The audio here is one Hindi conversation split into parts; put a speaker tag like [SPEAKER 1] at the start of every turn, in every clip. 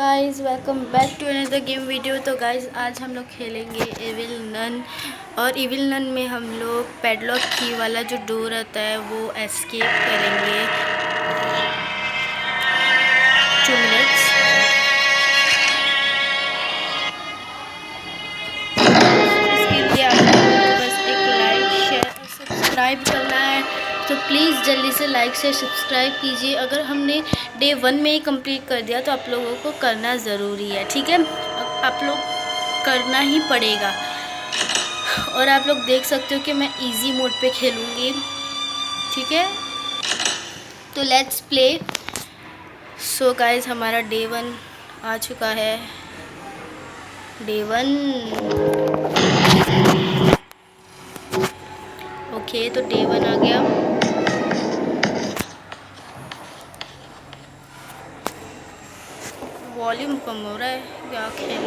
[SPEAKER 1] Guys welcome back to another game video. तो गाइस आज हम लोग खेलेंगे एविल नन। और एविल नन में हम लोग पैडलॉक की वाला जो डोर आता है वो एस्केप करेंगे। 2 मिनट्स। इसके लिए आप लोगों को बस एक लाइक शेयर और सब्सक्राइब करना है। तो प्लीज़ जल्दी से लाइक से सब्सक्राइब कीजिए। अगर हमने डे 1 में ही कंप्लीट कर दिया तो आप लोगों को करना ज़रूरी है, ठीक है। आप लोग करना ही पड़ेगा। और आप लोग देख सकते हो कि मैं इजी मोड पे खेलूँगी, ठीक है। तो लेट्स प्ले। सो गाइस हमारा डे 1 आ चुका है। डे 1 ओके, तो डे 1 आ गया। वॉल्यूम कम हो रहा है क्या खेल।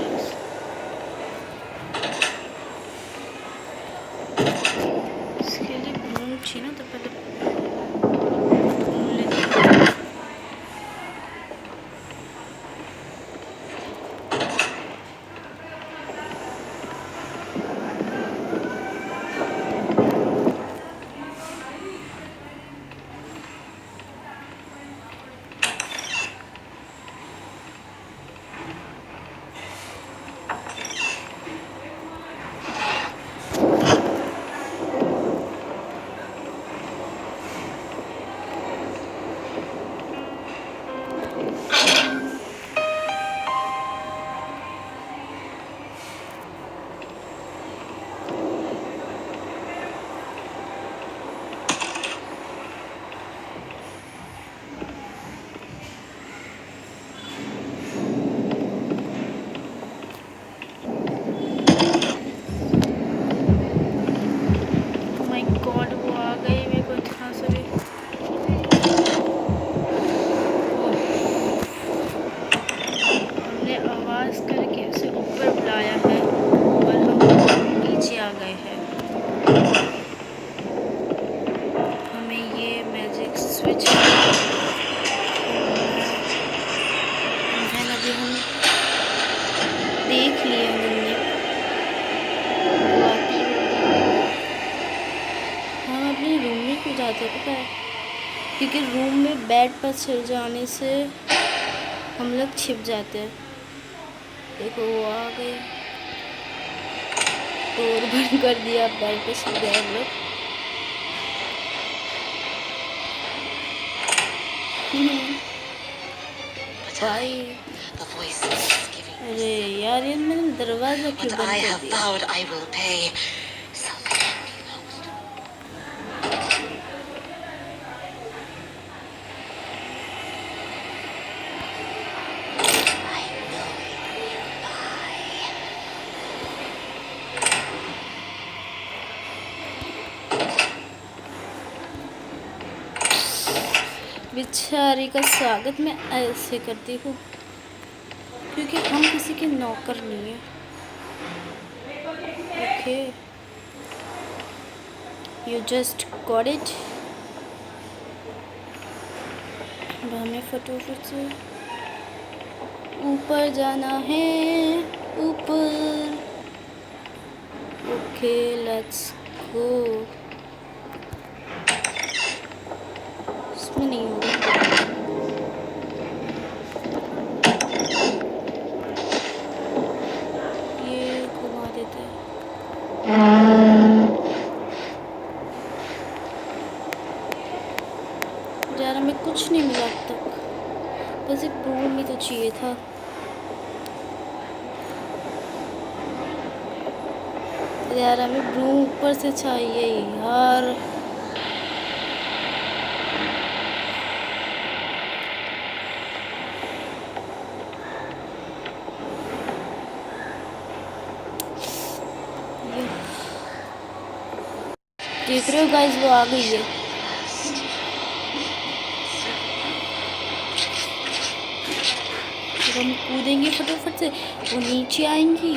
[SPEAKER 1] इसके लिए घूम चाहिए ना, तो पहले घूम लेते हैं। करके उसे ऊपर बुलाया है और हम नीचे आ गए हैं। हमें ये मैजिक स्विच अभी हम देख लिए हमने। हम अपने रूम में क्यों जाते हैं पता है, क्योंकि रूम में बेड पर चढ़ जाने से हम लोग छिप जाते हैं। देखो वो आ गए, डोर बंद कर दिया, बेड पे छिप गए हम लोग। भाई अरे यार, ये मैंने दरवाजा क्यों बंद कर दिया। बेचारी का स्वागत मैं ऐसे करती हूँ क्योंकि हम किसी के नौकर नहीं है। Okay, you just got it. हमें फटाफट से ऊपर जाना है, ऊपर। Okay let's go. इसमें नहीं होगा। ये घुमा देते हैं। यार हमें कुछ नहीं मिला अब तक, बस एक ब्रूम ही तो चाहिए था। यार हमें ब्रूम ऊपर से चाहिए यार। देख रहे हो गाइस, वो आ गई है। तो हम कूदेंगे फटाफट से, वो नीचे आएंगी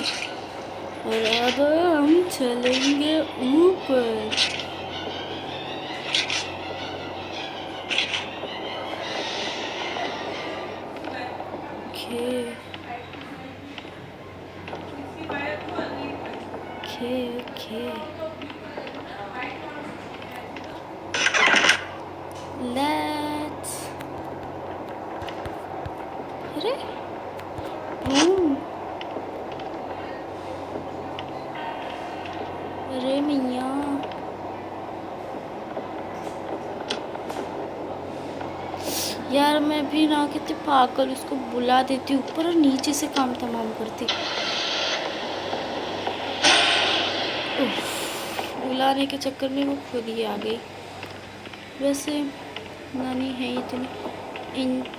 [SPEAKER 1] और अब हम चलेंगे ऊपर। ओके ओके लेट्स अरे अरे मैया यार, मैं भी ना कितने पागल उसको बुला देती ऊपर और नीचे से काम तमाम करती। बुलाने के चक्कर में वो खुद ही आ गई। वैसे नानी है इतनी इंटेलिजेंट,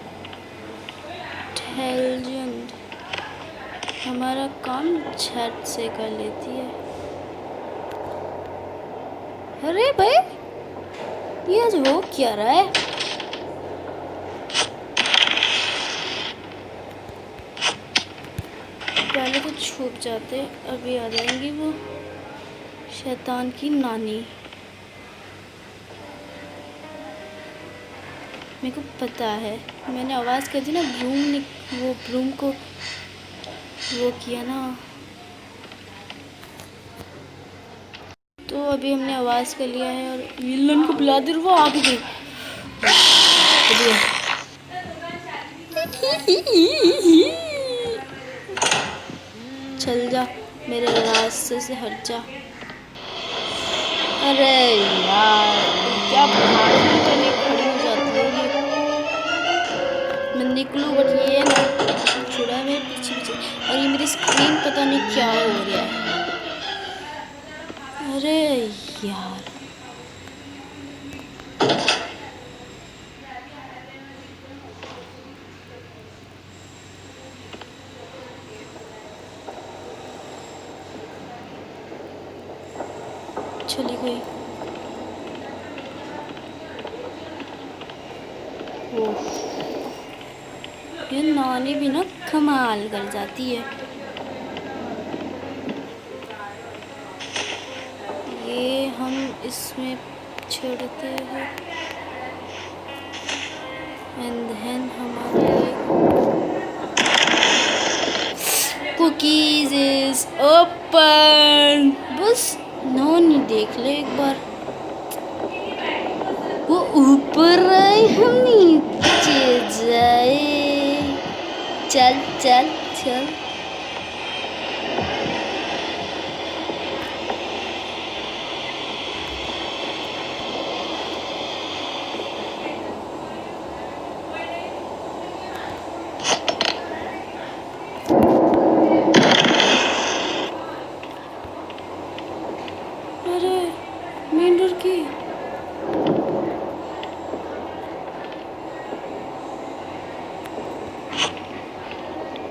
[SPEAKER 1] हमारा काम झट से कर लेती है। अरे भाई, ये आज हो क्या रहा है? पहले तो छुप जाते, अभी आ जाएंगी वो शैतान की नानी। मेरे को पता है, मैंने आवाज़ कर दी ना, ब्रूम को वो किया ना, तो अभी हमने आवाज़ कर लिया है और विलन को बुला दे, वो आ भी गई। चल जा, मेरे रास्ते से हट जा। अरे यार, क्या भागने करने खड़ी हो जाती है ये। मैं निकलूँ बट ये ना छुड़ा है मेरे पीछे पीछे, और ये मेरी स्क्रीन पता नहीं क्या हो रहा है। अरे यार, चली गई। ओह, ये नानी भी ना कमाल कर जाती है। ये हम इसमें छेड़ते हैं एंड देन हमारे कुकीज इज ओपन। बस नानी देख ले एक बार, वो ऊपर आए हम नीचे जाए। चल चल चल, अरे मेन डोर की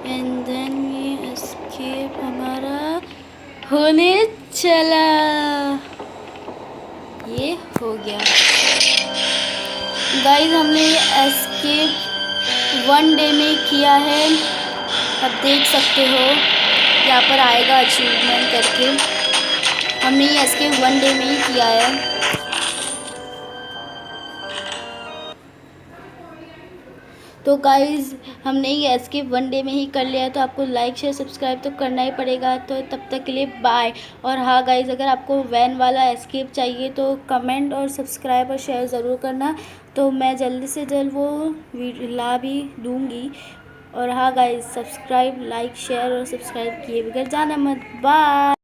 [SPEAKER 1] एंड देन ये एस्केप हमारा होने चला। ये हो गया गाइस, हमने ये एस्केप 1 डे में किया है। अब देख सकते हो यहाँ पर आएगा अचीवमेंट करके। हमने ये एस्केप 1 डे में ही किया है। तो गाइज़, हमने ये एस्केप 1 डे में ही कर लिया है, तो आपको लाइक शेयर सब्सक्राइब तो करना ही पड़ेगा। तो तब तक के लिए बाय। और हाँ गाइज़, अगर आपको वैन वाला एस्केप चाहिए तो कमेंट और सब्सक्राइब और शेयर ज़रूर करना, तो मैं जल्दी से जल्द वो ला भी दूँगी। और हाँ गाइज़, सब्सक्राइब लाइक शेयर और सब्सक्राइब किए बगैर जाना मत। बाय।